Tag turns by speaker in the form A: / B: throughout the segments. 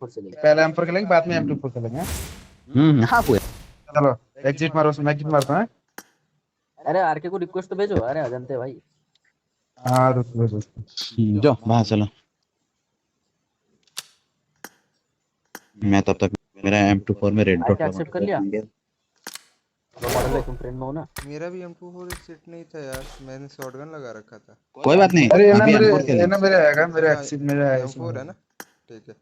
A: पहले M4 खेलेंगे बाद में M24 खेलेंगे।
B: हाँ हुए।
A: चलो एग्जिट मारो, मैं एग्जिट मारता हूँ।
C: अरे आरके को रिक्वेस्ट तो भेजो। अरे अजंते भाई।
A: हाँ रुको रुको।
B: जो बाहर चलो। मैं तब तक मेरा M24 में रेड डॉट
C: एक्सेप्ट कर लिया।
B: लगा।
C: मॉडल तुम फ्रेंड में हो ना।
D: मेरा भी M24 सेट नहीं था यार, मैंने शॉटगन लगा रखा था।
B: कोई बात नहीं,
A: अरे ये ना
B: अभी
A: मेरे,
B: M4 खेलेंगे।
A: ये ना मेरे आएगा, मेरे
D: अच्छा
A: एक्सिट मेरा है
D: M4 है ना, ठीक है।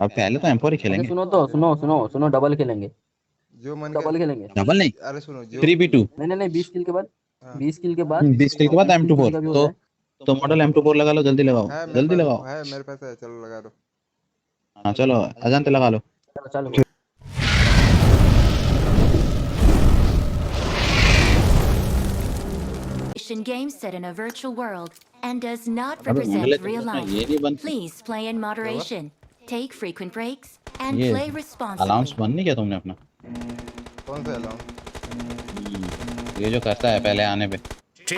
B: अब पहले तो M4 ही
C: ओके
B: खेलेंगे।
C: सुनो तो सुनो डबल खेलेंगे।
D: जो मन
C: डबल
D: कर।
C: खेलेंगे।
B: डबल नहीं,
D: अरे सुनो जो
B: 3v2।
C: नहीं 20 किल के बाद।
D: हाँ।
C: 20 किल के बाद
B: 20 किल के बाद
C: 20
B: M24
C: किल का भी होता है।
B: तो मॉडल M24 लगा लो, जल्दी लगाओ,
D: है मेरे
B: जल्दी
D: पास,
B: लगाओ।
D: है मेरे पास है, चलो लगा दो।
B: हाँ चलो अजंत लगा लो।
C: चलो
E: Game set in a virtual world and does not
B: अबे मॉडल
E: represent real life.
B: ये नहीं बन,
E: Please play in moderation. Take frequent breaks and
B: ये
E: play
B: अलाउंस
E: responsibly.
B: बंद नहीं किया तुमने अपना?
D: कौन सा अलाउंस?
B: ये जो करता है पहले आने पे।
E: I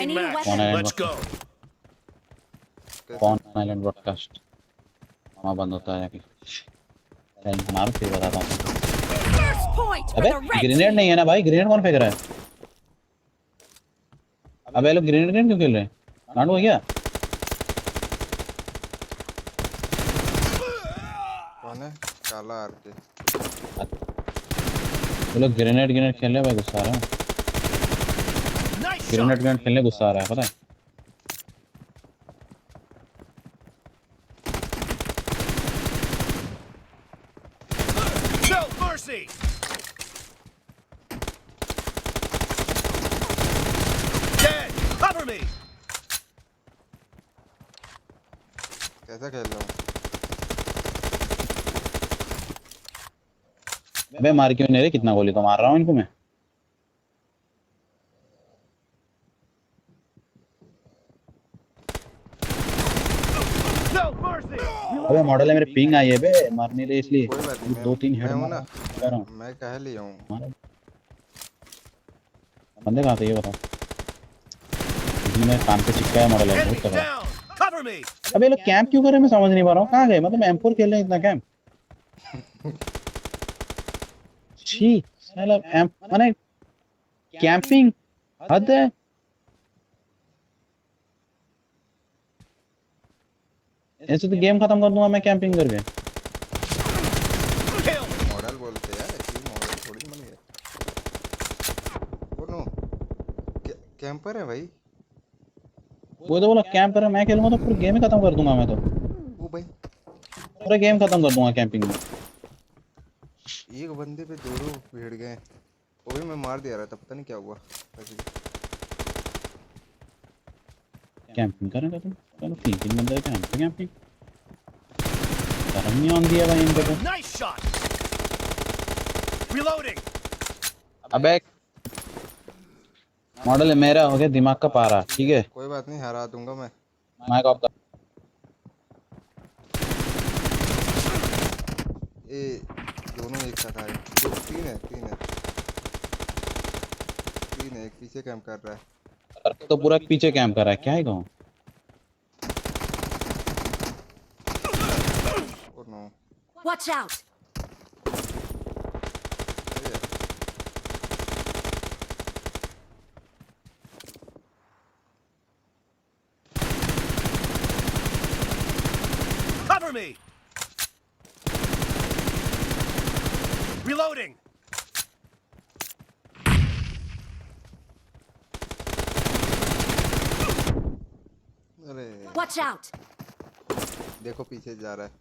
E: need a
B: कौन
E: weapon.
B: आइलैंड कौन आइलैंड ब्रॉडकास्ट वहाँ बंद होता है जाके। मारो फिर बताता हूँ।
E: First point for
B: अबे
E: the red
B: ग्रेनेड
E: team.
B: नहीं है ना भाई, ग्रेनेड कौन फेंक रहा है? अबे लोग ग्रेनेड क्यों खेल रहे हैं? गांड हो गया?
D: कौन है? काला आरके।
B: वो लोग ग्रेनेड खेल रहे हैं भाई, गुस्सा आ रहा है। ग्रेनेड खेलने गुस्सा आ रहा है पता है।
D: कैसा खेल रहा हूँ?
B: अबे मार क्यों नहीं रहे? कितना गोली तो मार रहा हूँ इनको मैं। अबे मॉडल है मेरे, पिंग आई है बे, मार नहीं रहे इसलिए।
D: कोई बात नहीं,
B: 2-3 हेड
D: मैं हूँ
B: मारा
D: ना, मैं कह लिया हूँ।
B: बंदे कहाँ थे ये बताओ? इसमें कान पे चिपका है मॉडल है, बहुत तगड़ा। अबे लोग कैंप क्यों कर रहे हैं मैं समझ नहीं पा रहा हूँ। कहाँ गए? मतलब M4 खेल रहे हैं इतना कैंप। छी साला माने कैंपिंग हद है। ऐसे तो गेम खत्म कर दूंगा मैं कैंपिंग करके।
D: मॉडल बोलते यार, ऐसे मॉडल थोड़ी बन गया। ओ नो, कैंपर है भाई।
B: वो तो बोला कैंप कर, मैं खेलूंगा तो पूरा गेम ही खत्म कर दूंगा मैं तो।
D: ओ भाई
B: पूरा गेम खत्म कर दूंगा कैंपिंग में।
D: एक बंदे पे दो भिड़ गए, वो भी मैं मार दिया रहा था, पता नहीं क्या हुआ।
B: कैंपिंग करेंगे तुम? चलो 3 बंदे कैंपिंग शर्म नहीं आती है भाई इनको तो। अबे मॉडल मेरा हो गया दिमाग का पारा, ठीक है?
D: कोई बात नहीं, हरा दूंगा मैं।
B: माइक ऑफ कर।
D: ए दोनों एक साथ आए। तीन है एक पीछे कैंप कर रहा है।
B: तो पूरा पीछे कैंप कर रहा है, क्या है कहूँ?
D: Oh no,
E: Watch out.
F: Cover me. Reloading.
D: अरे
E: Watch out.
D: देखो पीछे जा रहा है।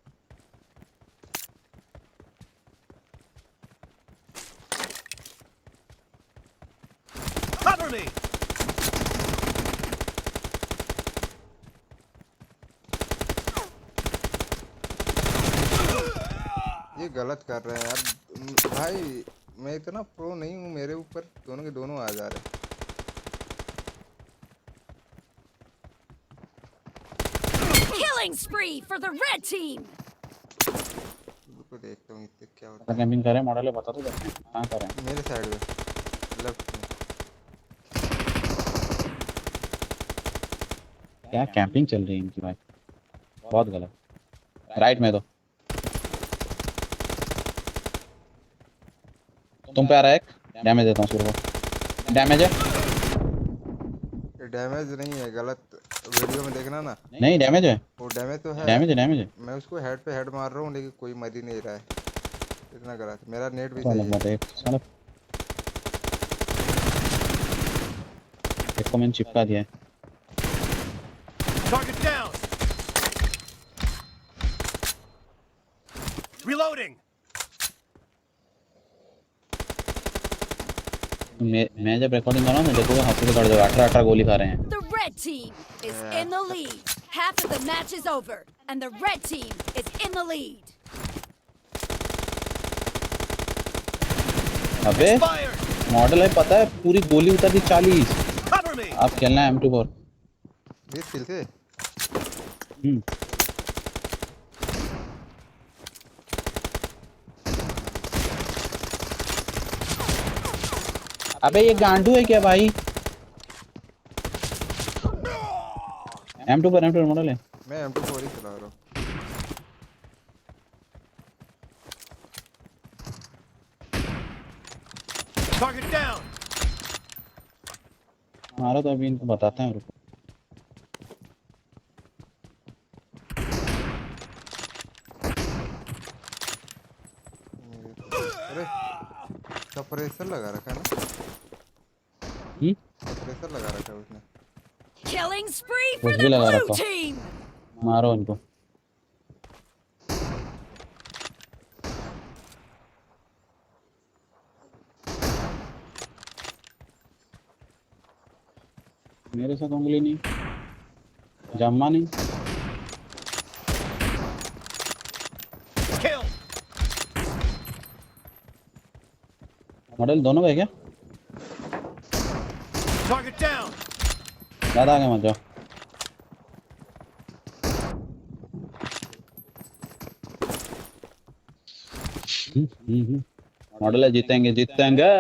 F: Cover me.
D: ये गलत कर रहा है यार भाई, मैं इतना प्रो नहीं हूँ, मेरे ऊपर दोनों के दोनों आ जा रहे हैं।
E: Killing spree for the red team.
D: रुको देखता हूँ इससे क्या होता
B: कैंपिंग कर रहे हैं मॉडल है, बता दो कहाँ कर रहे हैं।
D: है। मेरे साइड में लेफ्ट में।
B: क्या कैंपिंग चल रही है इनकी भाई, बहुत गलत। राइट में तो तुम पे आ रहा है एक डैमेज देता हूँ उसको डैमेज है
D: ये डैमेज नहीं है, गलत वीडियो में देखना ना।
B: नहीं डैमेज है
D: वो डैमेज तो है।
B: डैमेज है
D: मैं उसको हेड पे हेड मार रहा हूँ लेकिन कोई मर ही नहीं रहा है, इतना गलत। मेरा नेट भी
B: साला
D: सही है।
B: बात है साला एक को मैंने चिपका दिया है
F: Target down. Reloading.
B: मैं जब रिकॉर्डिंग कर रहा हूँ ना देखोगे हंसी से कट जाएगा 18 गोली खा रहे हैं
G: The red team is in the lead. Half of the match is over, and the red team is in the lead.
B: अबे
F: Fired.
B: मॉडल है पता है पूरी गोली उतर दी 40
F: Cover me.
B: आप खेलना है M24
D: 20 किल थे।
B: अबे ये गांडू है क्या भाई M24 मॉडल है
D: मैं M24 ही चला रहा हूँ।
F: Target down.
B: मारो तो अभी इनको बताते हैं रुको
D: अरे सप्रेसर लगा रखा है ना, सप्रेसर लगा रखा है उसने।
G: Killing spree for
B: कुछ
G: the
B: भी लगा
G: blue
B: रखा
G: team.
B: मारो इनको मेरे साथ उंगली नहीं जम्मा नहीं
F: Kill.
B: मॉडल दोनों है क्या
F: Target down.
B: ज्यादा आगे मत जाओ मॉडल है जीतेंगे जीतेंगे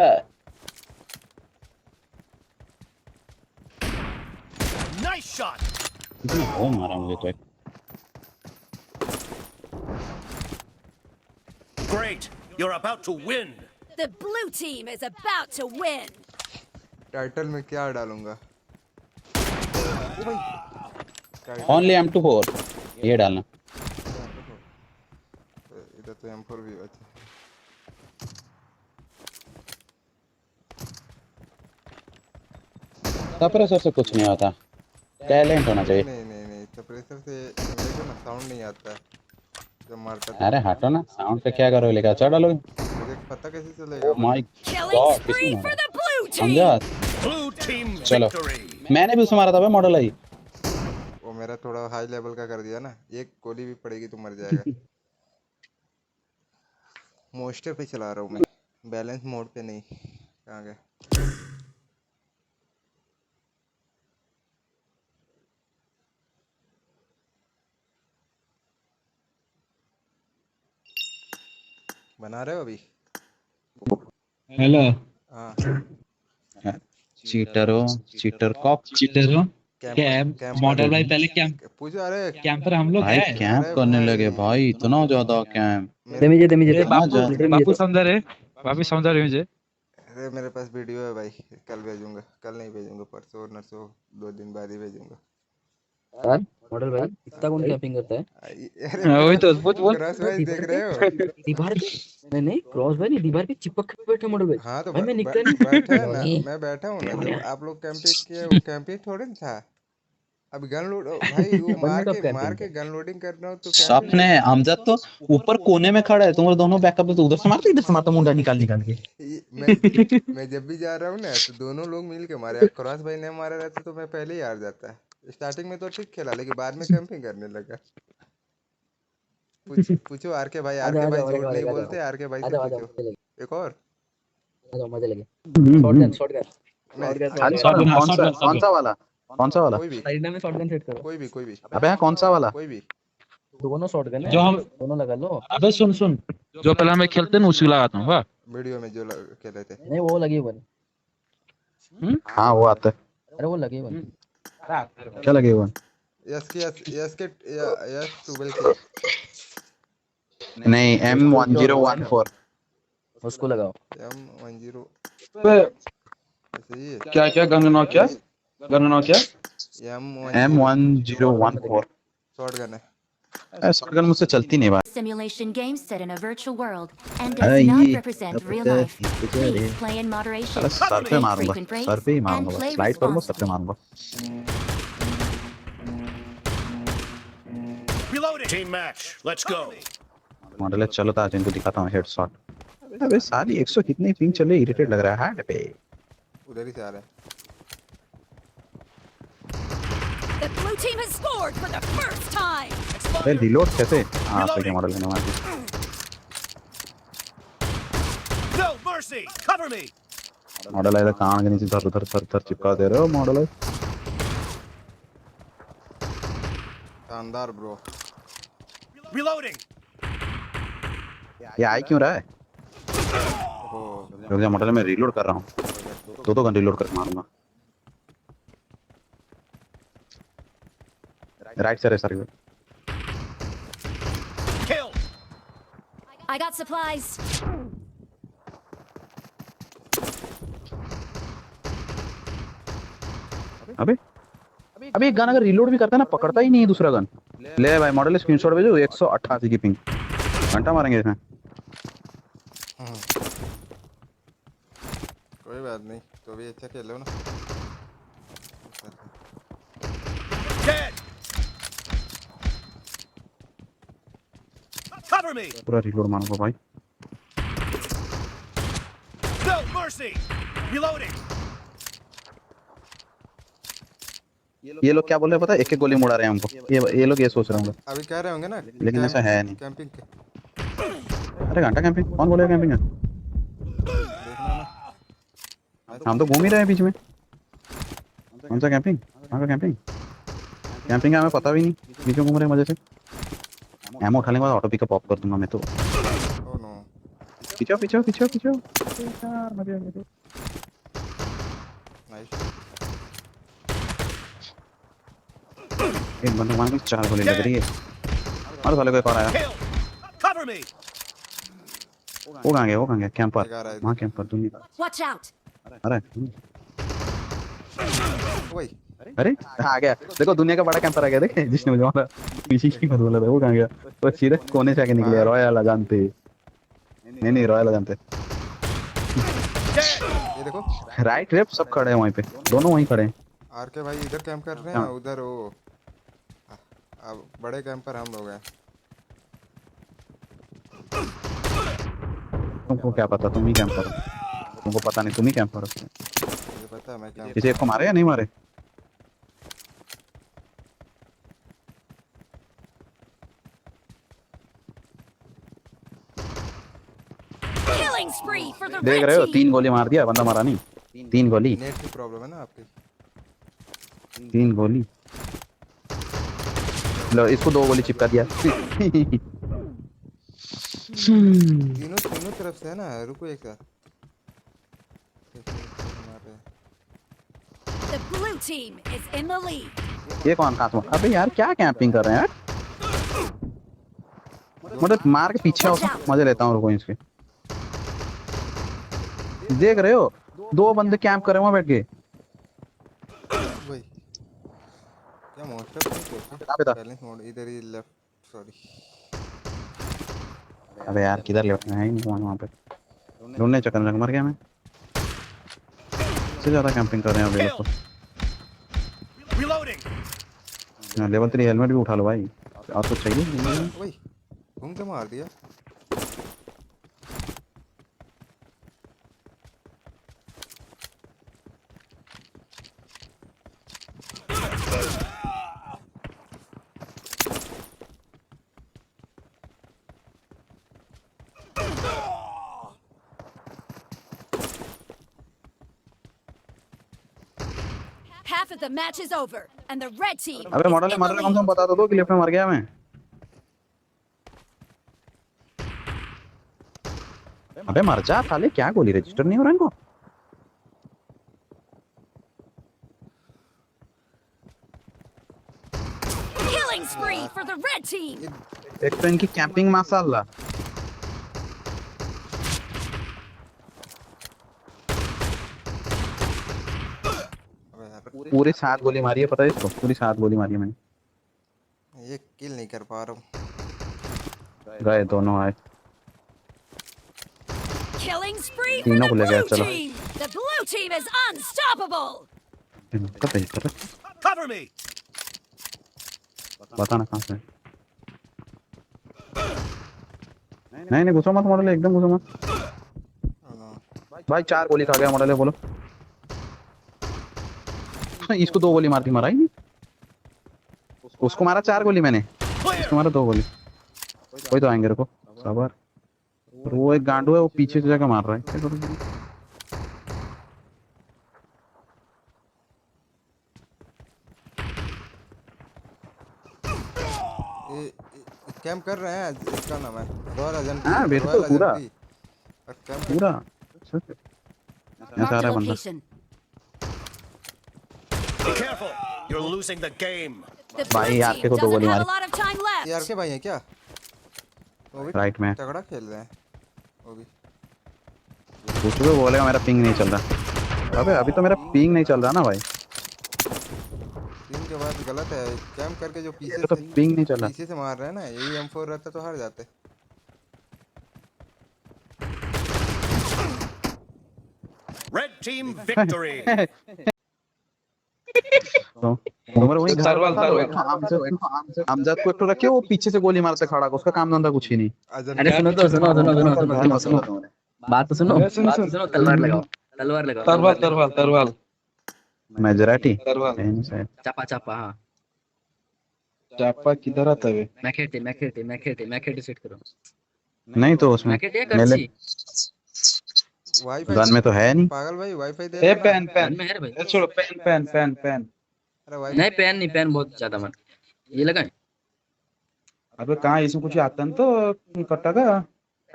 F: Nice shot.
B: ओ मारा मुझे तो एक
F: Great. You're about to win.
G: The blue team is about to win.
D: Title में क्या डालूंगा?
B: ओनली M24 ये डालना
D: इधर तो M4 भी अच्छा।
B: सप्रेसर से कुछ नहीं होता टैलेंट होना चाहिए
D: नहीं सप्रेसर से मेरे को ना साउंड नहीं आता है जब मारता
B: अरे हटो ना साउंड पे क्या करोगे लेकर अच्छा डालोगे
D: मुझे पता कैसे चलेगा?
B: Oh my
G: Killing
B: God
G: spree
B: किसने
G: for
B: मारा
G: the blue team.
B: समझा
F: Blue team
B: चलो
F: victory.
B: मैंने भी उसे मारा था भाई मॉडल आई
D: वो मेरा थोड़ा हाई लेवल का कर दिया ना, एक गोली भी पड़ेगी तो मर जाएगा। मोस्टर पे चला रहा हूँ मैं, बैलेंस मोड पे नहीं। कहाँ गए? बना रहे हो अभी?
H: हेलो
D: हाँ
B: चीटर कॉप
H: चीटर हो
D: कैंप
H: मॉडल भाई पहले कैंप
D: पूछो। अरे
H: कैंपर हम लोग
B: भाई
H: है
B: कैंप
D: अरे
B: करने
D: भाई,
B: लगे भाई इतना ज्यादा कैंप
H: ए, बापू
B: हाँ,
H: बापू समझा रहे बापू समझा रहे मुझे
D: अरे मेरे पास वीडियो है भाई, कल भेजूंगा। कल नहीं भेजूंगा, परसों नरसों 2 दिन बाद ही भेजूंगा।
C: यार मॉडल भाई इतना कौन कैंपिंग करता है?
D: अरे
H: वही तो बोल
D: क्रॉस भाई देख रहे हो?
C: दीवार के नहीं क्रॉस भाई नहीं, दीवार के चिपक के बैठे मॉडल भाई।
D: हाँ तो
C: भाई मैं निकला नहीं।
D: बैठा है ना, मैं बैठा हूँ ना। जब आप लोग कैंपिंग किए, वो कैंपिंग थोड़ी ना था। अब गन लोड भाई, वो मार के गन लोडिंग करना हो तो
B: सपने अमजद तो ऊपर कोने में खड़ा है तुम दोनों बैकअप तो उधर से मारते इधर से मारता मुंडा निकाल के
D: मैं जब भी जा रहा हूँ ना तो दोनों लोग मिल के मारे। क्रॉस भाई ने मारा रहता तो मैं पहले ही हार जाता। स्टार्टिंग में तो ठीक खेला लेकिन बाद में कैंपिंग करने लगा। पूछो आर के भाई झूठ नहीं बोलते। आर के भाई से पूछो। एक और
C: मजे लगे। शॉटगन
B: कौन सा वाला
D: कोई भी
C: साइड में शॉटगन सेट करो।
D: कोई भी
B: अबे कौन सा वाला
D: कोई भी
C: दोनों शॉटगन है,
H: जो हम
C: दोनों लगा लो।
H: अबे सुन सुन जो पहले मैं खेलते हैं ना उसी लगाता हूँ वाह
D: वीडियो में जो खेले थे।
C: नहीं वो लगी हुई है।
B: हाँ वो आता है
C: अरे वो लगी हुई है।
B: क्या लगे हुआ
D: यस 12 की
B: नहीं M1014
C: उसको लगाओ।
D: M10
A: बे,
D: ऐसे ही है।
A: क्या क्या गन नॉक क्या
D: M10
B: M1014
D: शॉटगन है।
B: शॉटगन मुझसे चलती नहीं भाई।
E: Simulation game set in a virtual world and
B: अरे
E: does not
B: ये
E: represent real life. Please play in
B: साला
E: moderation,
B: सर पे
E: take
B: मारूंगा,
E: frequent
B: सर
E: breaks,
B: पे ही
E: and
B: मारूंगा,
E: play
B: स्लाइड करूंगा, सर पे
E: responsibly.
B: मारूंगा।
F: Reloading. Team match. Let's go.
B: Model चलो तो आज इनको दिखाता हूँ हेडशॉट। अबे साली 100 कितनी पिंग चले, इरिटेट लग रहा है हार्ड पे।
D: उधर ही से आ रहा है।
G: The blue team has scored for the first time.
B: अबे रिलोड कैसे? हां सही मॉडल लेने वाला।
F: No mercy. Cover me.
B: Model है कान के नीचे धर उधर सर सर चिपका दे रहे हो मॉडल है।
D: शानदार ब्रो।
F: Reloading.
B: ये आई क्यों रहा है?
D: ओहो
B: रुक जा मॉडल में रीलोड कर रहा हूँ। दो गन रीलोड करके मारूंगा। राइट सर है sir.
F: Kill.
G: I got supplies.
B: अबे अबे एक गन अगर रीलोड भी करता है ना पकड़ता ही नहीं है दूसरा गन। ले भाई मॉडल स्क्रीनशॉट भेजो 188 की पिंग। घंटा मारेंगे इसमें।
D: कोई बात नहीं, तो भी अच्छा खेल लो ना।
F: Dead. Cover me.
B: पूरा रीलोड मारूंगा भाई।
F: No mercy. Reloading.
B: ये लोग क्या बोल रहे हैं पता है? एक एक गोली मुड़ा रहे हैं हमको। ये लोग ये सोच रहे होंगे
D: अभी कह रहे होंगे ना,
B: लेकिन ऐसा है नहीं।
D: कैंपिंग के
B: अरे घंटा कैंपिंग कौन बोलेगा कैंपिंग है?
D: देखना ना।
B: हम तो घूम ही रहे हैं बीच में। कौन सा कैंपिंग? कहाँ का कैंपिंग? कैंपिंग का हमें पता भी नहीं। बीच में घूम रहे हैं मजे से। एमो उठाने के बाद ऑटो पिकअप ऑफ कर दूंगा मैं तो।
D: ओह नो
B: पीछे पीछे पीछे पीछे।
D: नाइस।
B: एक बंदा मारने में 4 गोली लग रही है। और साले को एक और आया।
F: Kill. Cover me.
B: वो कहाँ गया कैंपर।
D: एक आ रहा है।
B: वहाँ कैंपर दुनिया।
G: Watch out.
B: अरे
D: वही
B: अरे आ गया देखो दुनिया का बड़ा कैंपर आ गया। देखे जिसने मुझे मारा पीछे की बात बोला था वो कहाँ गया? वो सीधे कोने से आके निकले। रॉयल जानते नहीं रॉयल जानते।
D: ये देखो
B: राइट लेफ्ट सब खड़े हैं वहीं पे। दोनों वहीं खड़े हैं।
D: आर के भाई इधर कैंप कर रहे हैं, उधर वो अब बड़े कैंपर हम लोग हैं।
B: तुमको क्या पता? तुम ही कैंपर हो। तुमको पता नहीं तुम ही कैंपर हो।
D: मुझे पता है मैं कैंप।
B: किसी एक को मारे या नहीं मारे?
G: Killing spree for the
B: देख
G: red
B: रहे हो 3
G: team.
B: गोली मार दिया बंदा मारा नहीं। 3 गोली
D: नेट की प्रॉब्लम है ना आपकी।
B: 3 गोली। लो इसको 2 गोली चिपका दिया।
D: तीनों तरफ से है ना। रुको एक साथ।
G: The blue team is in the lead.
B: ये कौन कहाँ से? अबे यार क्या कैंपिंग कर रहे हैं यार? मतलब मार के पीछे हो मजे लेता हूँ। रुको इसके देख रहे हो 2 बंदे कैंप करे वहाँ बैठ के।
D: वही क्या मोस्टर बैलेंस मोड इधर ही लेफ्ट। सॉरी
B: अबे यार किधर लेफ्ट में है ही नहीं वहाँ पे। ढूंढने चक्कर में मर गया मैं। इससे ज्यादा कैंपिंग कर रहे हैं अभी लोग।
F: Reloading.
B: लेवल 3 हेलमेट भी उठा लो भाई। और कुछ चाहिए?
D: वही घूम के मार दिया।
G: Half of the match is over, and the red team
B: अबे
G: is
B: मॉडल
G: in
B: मर
G: the
B: रहा कम से
G: lead.
B: कम बता तो दो कि लेफ्ट में मर गया मैं। अबे मर जा साले। क्या गोली रजिस्टर नहीं हो रहा इनको?
G: Killing spree for the red team.
B: एक तो इनकी कैंपिंग माशाल्लाह। पूरी 7 गोली मारी है, पता है इसको? पूरी 7 गोली मारी है मैंने।
D: ये किल नहीं कर पा रहा हूँ।
B: गए दोनों आए,
G: Killing spree for
B: तीनों
G: the
B: को ले गया।
G: blue
B: चलो
G: team. The blue team is unstoppable.
B: पता
F: Cover me.
B: बताना कहाँ से। नहीं नहीं घुसो मत मॉडल, एकदम घुसो मत भाई। 4 गोली खा गया मॉडल, बोलो। इसको 2 गोली मार दी, मारा ही नहीं। उसको मारा 4 गोली मैंने, इसको मारा 2 गोली। कोई तो आएंगे, रुको सबर। और वो एक गांडू है, वो पीछे से जाकर मार रहा है। क्या करूं?
D: कैंप कर रहे हैं, इसका नाम है रॉयल एजेंट।
B: हाँ बिल्कुल पूरा पूरा
G: Mark the
B: सारा बंदा।
G: location.
F: Be careful. You're losing the game.
G: The
B: भाई
G: blue
B: यार के
G: team
B: को 2
G: doesn't
B: गोली
G: have
B: मारी
G: a lot of time
D: यार
G: left.
D: के भाई हैं क्या? वो भी
B: राइट में।
D: तगड़ा खेल रहे हैं वो भी।
B: कुछ भी बोलेगा, मेरा पिंग नहीं चल रहा। अबे अभी तो मेरा पिंग नहीं चल रहा ना भाई।
D: टीम के बाद गलत है, कैंप करके जो पीछे
B: तो पिंग नहीं चल रहा।
D: पीछे से मार रहे हैं ना, यही M4 रहता तो हार जाते।
F: Red team victory.
B: तो उम्र वही अमजद को एक तो रखे, वो पीछे से गोली मारते खड़ा, उसका काम धंधा कुछ ही नहीं।
C: अरे सुनो तो, सुनो बात तो सुनो, तलवार लगाओ, तलवार लगाओ,
H: तरवाल
B: मेजराटी
C: चापा चापा। हाँ
H: चापा किधर आता है?
C: मैं खेटे सेट करो।
B: नहीं तो उसमें
C: मैं खेटे करची
D: वाईफाई
B: गन में तो है नहीं।
D: पागल भाई, वाईफाई दे
H: ए
D: देना।
H: पेन पेन
C: में है रे भाई।
H: छोड़ो, पेन
D: अरे वाईफाई
C: नहीं पेन नहीं, पेन बहुत ज्यादा मत, ये लगाए।
H: अबे कहाँ इसमें कुछ आता है तो कट्टा का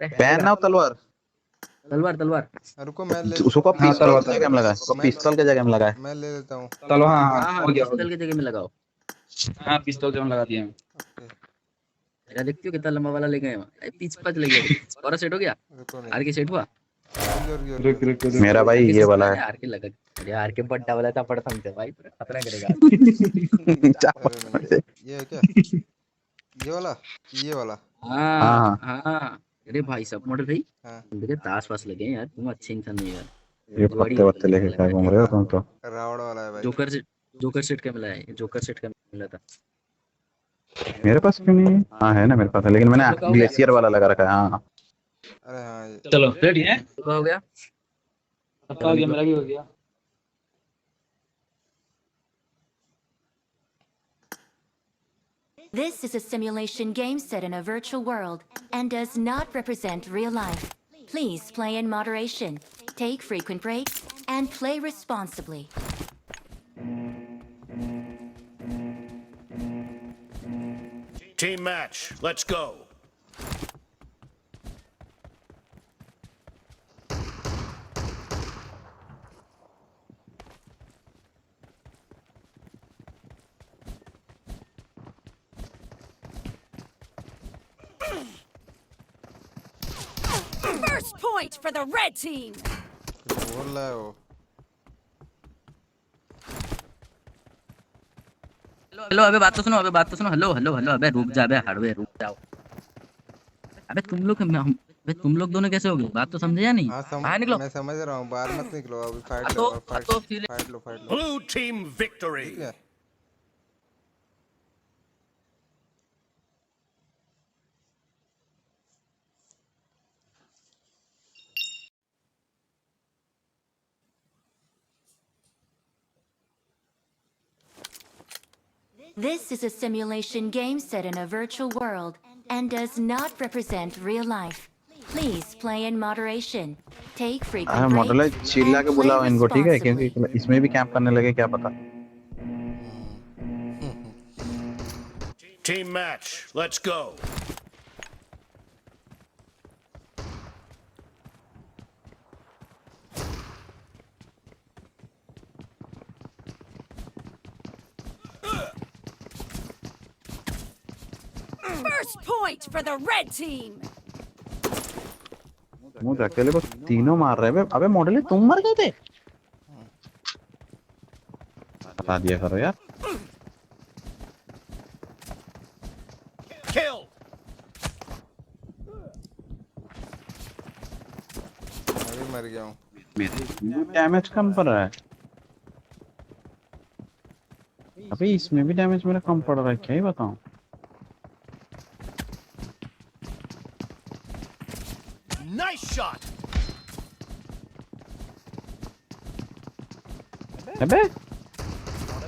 B: पैन ना तलवार।
C: तलवार
D: रुको मैं ले
B: उसको पिस्तौल की जगह में लगाए, उसको पिस्तौल की जगह में लगाए।
D: मैं ले लेता हूँ।
H: चलो। हाँ
C: हाँ
H: हाँ
C: हाँ,
H: हो गया।
C: पिस्तौल की जगह में लगाओ।
H: हाँ पिस्तौल जो लगा दिया।
C: मेरा देखती हो कितना लंबा वाला ले गए, पीछ पच लगे। और सेट हो गया,
D: रुको
C: आर के सेट हुआ।
H: रुक
B: मेरा भाई ये वाला है।
C: आर के लगा, अरे आर के बड्डा वाला था, पड़ समझे भाई, खतरा करेगा।
D: ये है क्या? ये वाला
C: हाँ हाँ। अरे भाई सब मॉडल भाई,
D: हाँ।
C: मेरे दास पास लगे हैं यार, तुम अच्छे इंसान नहीं यार।
B: ये पत्ते वत्ते लेके क्या घूम रहे हो तुम तो?
D: रावण वाला है भाई।
C: जोकर सेट का मिला है, जोकर सेट का मिला था।
B: मेरे पास क्यों नहीं? हाँ है ना मेरे पास, लेकिन मैंने ग्लेशियर वाला लगा रखा है। हाँ
D: अरे हाँ ये
H: चलो रेडी है?
C: हो गया,
H: आपका हो गया, मेरा भी हो गया।
E: This is a simulation game set in a virtual world and does not represent real life. Please play in moderation, take frequent breaks, and play responsibly.
F: Team match. Let's go.
G: First point for the red team.
D: बोल रहा है वो।
C: Hello अबे बात तो सुनो, hello अबे रुक जा, अबे हड़वे रुक जाओ। अबे तुम लोग दोनों कैसे हो गए, बात तो समझे या नहीं?
D: हाँ
C: बाहर निकलो।
D: मैं समझ रहा हूँ, बाहर मत निकलो अभी। फाइट
C: तो-
D: लो, फाइट
C: तो फिर-
D: फाइट लो, फाइट लो।
F: Blue team victory.
D: ठीक है।
E: This is a simulation game set in a virtual world and does not represent real life. Please play in moderation, take
B: हाँ
E: frequent
B: मॉडल है,
E: breaks,
B: चिल्ला
E: and
B: के
E: play
B: बुलाओ इनको, ठीक है?
E: responsibly.
B: क्योंकि इसमें भी कैंप करने लगे, क्या पता।
F: Team match. Let's go.
G: First point for the red team.
B: मुझे अकेले को तीनों मार रहे हैं। अबे मॉडल है, तुम मर गए थे? बता दिया करो यार।
F: Kill.
D: मैं भी मर गया हूँ।
B: मेरे डैमेज कम पड़ रहा है। अभी इसमें भी डैमेज मेरा कम पड़ रहा है, क्या ही बताऊं।
F: Nice shot.
B: अबे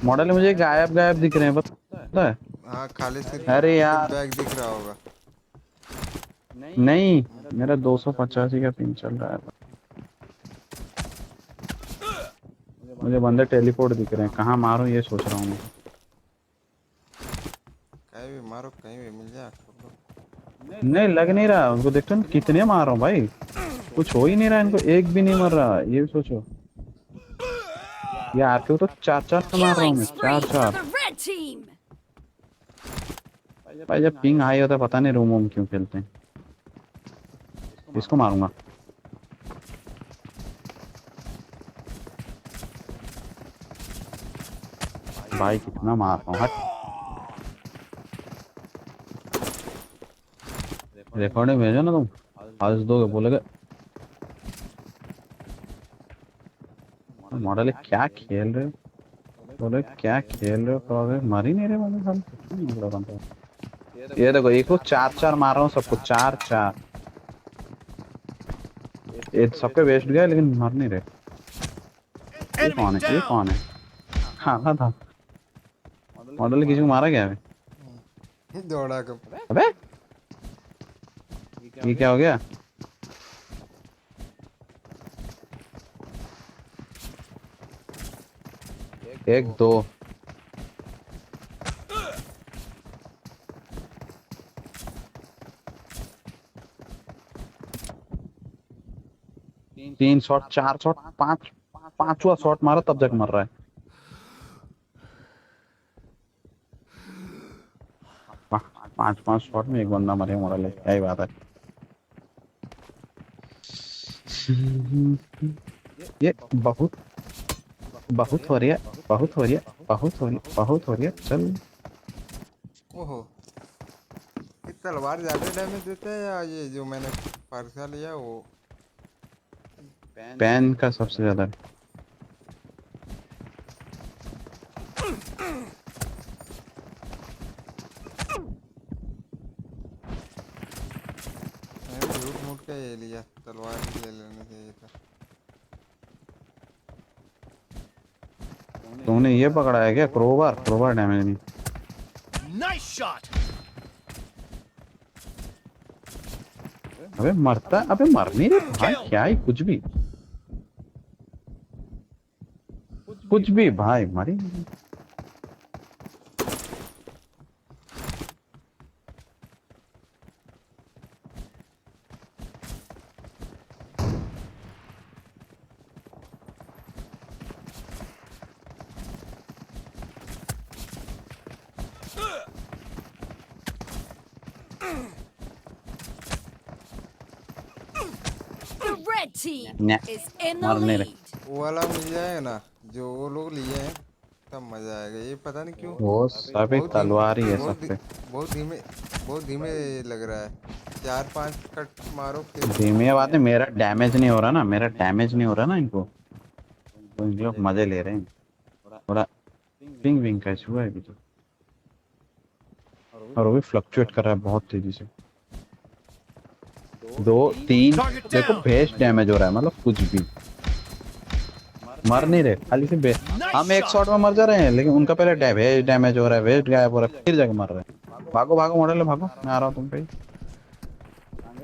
B: मॉडल मुझे गायब गायब दिख रहे हैं, पता है।
D: हाँ खाली सिर्फ
B: अरे यार
D: बैग दिख रहा होगा।
B: नहीं, मेरा 285 का पिंग चल रहा है। मुझे बंदे टेलीपोर्ट दिख रहे हैं, कहाँ मारूं ये सोच रहा हूँ मैं।
D: कहीं भी मारो, कहीं भी मिल जाए।
B: नहीं लग नहीं रहा उनको, देखते हो कितने मार रहा हूँ भाई, कुछ हो ही नहीं रहा इनको, एक भी नहीं मर रहा। ये भी सोचो, ये आके तो 4-4 मार रहा हूँ मैं,
G: Killing spree for
B: 4-4।
G: the red team.
B: भाई जब पिंग हाई होता है पता नहीं रूम वूम क्यों खेलते हैं। इसको मारूंगा। भाई कितना मार रहा हूँ, हट। रिकॉर्डिंग भेजो ना तुम, आज दोगे बोलोगे मॉडल क्या खेल रहे हो, बोले क्या खेल रहे हो, कहोगे मर ही नहीं रहे बंदे साले, कुछ नहीं निकल रहा था। ये देखो एक को 4-4 मार रहा हूँ, सबको 4-4। ये सबके वेस्ट गए लेकिन मर नहीं रहे। ये कौन
F: Enemy
B: है, ये
F: down.
B: कौन है। हाँ था मॉडल किसी को मारा गया है।
D: दौड़ा कब।
B: अबे ये क्या हो गया। एक दो तीन शॉट, 4 शॉट, पांचवा शॉट मारा तब जाके मर रहा है। 5 शॉट में एक बंदा मरे, मॉडल है, क्या ही बात है। ये बहुत हो रही है, बहुत हो रही है, बहुत हो रही है, बहुत हो रही है। चल
D: ओहो, ये तलवार ज्यादा डैमेज देता है या ये जो मैंने फरसा लिया वो।
B: पैन का सबसे ज्यादा।
D: मैंने झूठ मूठ का ये लिया, तलवार ही ले लेना चाहिए था।
B: तुमने ये पकड़ा है क्या, क्रोबार। क्रोबार डैमेज नहीं।
F: Nice shot.
B: अबे मरता, अबे मर नहीं रहे भाई, क्या ही कुछ भी भाई मरी नहीं।
G: The red team
B: Nah.
G: is in the
B: Marne
G: lead.
D: वो वाला मिल जाएगा ना जो वो लोग लिए हैं, तब मजा आएगा। ये पता नहीं क्यों
B: वो सभी तलवार ही है सब पे।
D: बहुत धीमे लग रहा है। 4-5 कट मारो फिर।
B: धीमी बात है, मेरा डैमेज नहीं हो रहा ना, मेरा डैमेज नहीं हो रहा ना इनको, तो इन लोग मजे ले रहे हैं। थोड़ा पिंग विंग का इशू है अभी तो, और वो भी फ्लक्चुएट कर रहा है बहुत तेजी से। 2-3 देखो बेस्ट डैमेज हो रहा है, मतलब कुछ भी मर नहीं रहे, खाली से हम एक शॉट में मर जा रहे हैं, लेकिन उनका पहले वेस्ट डैमेज हो रहा है, वेस्ट गायब हो रहा है, फिर जाके मर रहे हैं। भागो भागो मॉडल है, भागो, मैं आ रहा हूँ तुम पे।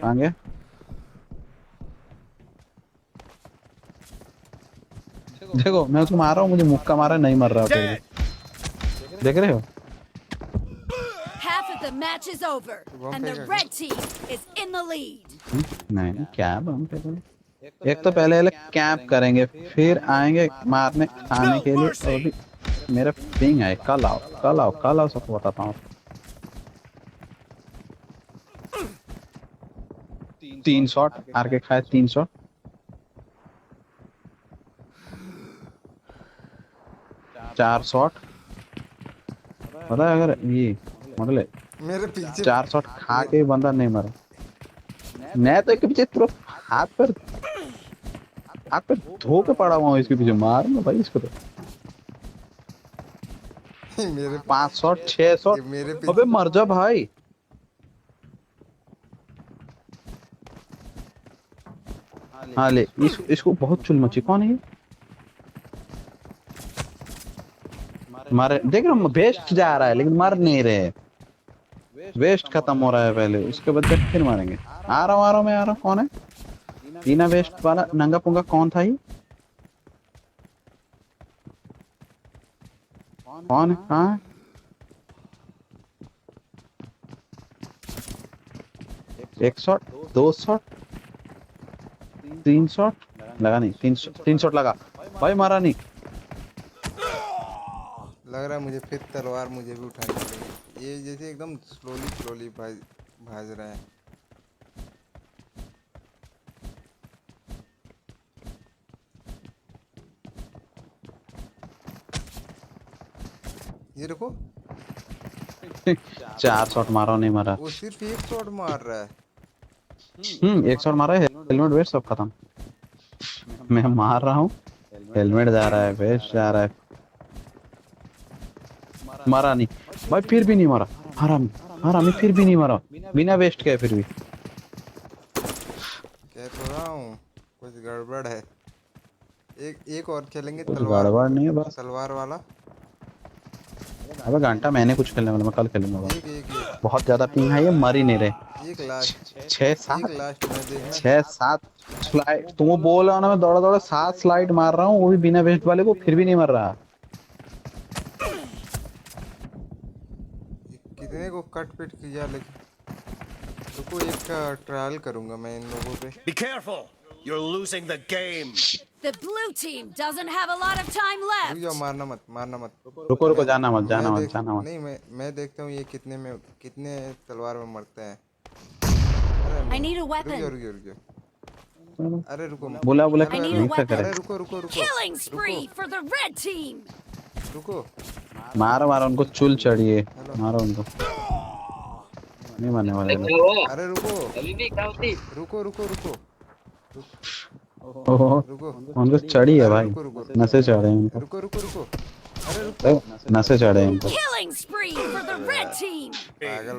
B: आगे देखो मैं उसको मार रहा हूँ, मुझे मुक्का मारा, नहीं मर रहा है। देख रहे हो,
G: Half of the match is over, and the red team is in the lead.
B: नहीं क्या बम पे तो। एक तो पहले कैंप करेंगे, फिर आएंगे मारने खाने के लिए। और भी मेरा पिंग है, कल आओ कल आओ कल आओ, सबको बताता हूँ। 3 शॉट आर के खाए, 3 शॉट, 4 शॉट पता है, अगर ये मॉडल
D: मेरे पीछे
B: 4 शॉट खा के बंदा नहीं मरा। मैं तो इसके पीछे तुरंत हाथ पर धो के पड़ा हुआ हूँ इसके पीछे, मार ना भाई इसको तो।
D: मेरे
B: 5 शॉट 6 शॉट,
D: मेरे
B: अबे मर जा भाई। हाँ ले इसको बहुत चुल मची। कौन है ये? मारे देख रहा हूँ, वेस्ट जा रहा है लेकिन मर नहीं रहे। वेस्ट खत्म हो रहा है पहले, उसके बाद फिर मारेंगे। आ रहा हूँ मैं आ रहा हूँ। कौन है बिना वेस्ट वाला नंगा पुंगा? कौन था ये? कौन है? कहाँ? 1 शॉट 2 शॉट 3 शॉट लगा नहीं। 3 शॉट लगा भाई, मारा नहीं।
D: लग रहा है मुझे फिर तलवार मुझे भी उठानी पड़ेगी। ये जैसे एकदम स्लोली भाज रहा है। ये देखो
B: 4 शॉट मारा नहीं मारा।
D: वो सिर्फ 1 शॉट मार रहा है।
B: 1 शॉट मारा है। हेलमेट वेस्ट सब खत्म। मैं मार रहा हूँ, हेलमेट जा रहा है, वेस्ट जा रहा है। मारा नहीं भाई, फिर भी नहीं मारा। हरामी फिर भी नहीं मारा, बिना वेस्ट के। फिर भी
D: कह तो रहा हूँ कुछ गड़बड़ है। एक और खेलेंगे
B: कुछ
D: तलवार।
B: गड़बड़ नहीं है बस।
D: तलवार वाला।
B: अबे घंटा मैंने कुछ खेलने वाला, मैं कल खेलूंगा।
D: एक
B: बहुत ज्यादा पिंग है, ये मर ही नहीं रहे।
D: एक लास्ट
B: 6-7
D: में देखना।
B: 6-7 स्लाइड तुम बोल रहा हो ना, मैं दौड़ा दौड़ा 7 स्लाइड मार रहा हूँ, वो भी बिना वेस्ट वाले को, फिर भी नहीं मर रहा।
D: कितने को कट पिट किया, लेकिन रुको एक का ट्रायल करूंगा मैं इन लोगों पे।
F: Be careful. You're losing the game.
G: The blue team doesn't have a lot of time
D: रुक
G: left.
D: जाओ, मारना मत।
B: रुको जाना मत।
D: नहीं मैं देखता हूँ ये कितने तलवार में मरते हैं।
G: I need a
D: रुक
G: weapon.
D: जाओ। अरे रुको
B: बोला
G: I need a
B: नहीं
G: weapon.
B: करे।
D: अरे रुको
G: Killing spree for the red team.
D: रुको।
B: मारो उनको, चुल चढ़िए, मारो उनको। नहीं मारने वाले लोग।
D: अरे रुको।
B: ओहो उनको चढ़ी है भाई, नशे चढ़े हैं उनको।
D: रुको। अरे रुको।
B: नशे चढ़े हैं उनको।
G: Killing spree for the red team.
D: पागल